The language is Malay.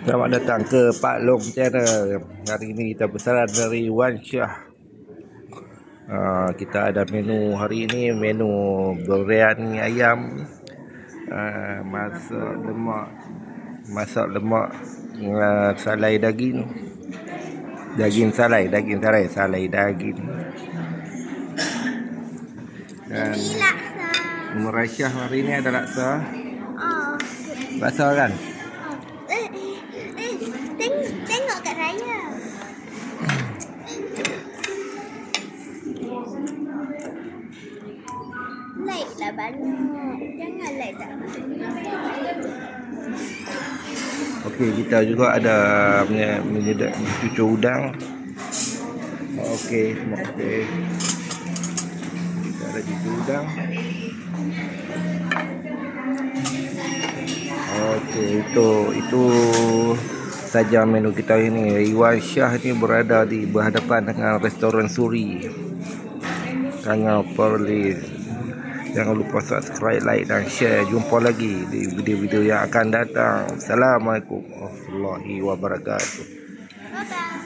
Selamat datang ke Pak Long Channel. Hari ini kita pesanan dari Wan Syah. Kita ada menu hari ini, menu biryani ayam, masak lemak salai daging. Salai daging. Dan Merasyah hari ini ada laksa. Laksa kan? Tengok kat Raya. Like lah banyak. Jangan like tak banyak. Okey, kita juga ada menu cucur udang. Okey, terima kasih. Kita ada cucur udang. Okey, itu saja menu kita ini. Wan Syah ini berada di berhadapan dengan restoran Suri, Kangal Perlis. Jangan lupa subscribe, like dan share. Jumpa lagi di video-video yang akan datang. Assalamualaikum warahmatullahi wabarakatuh. Bye-bye.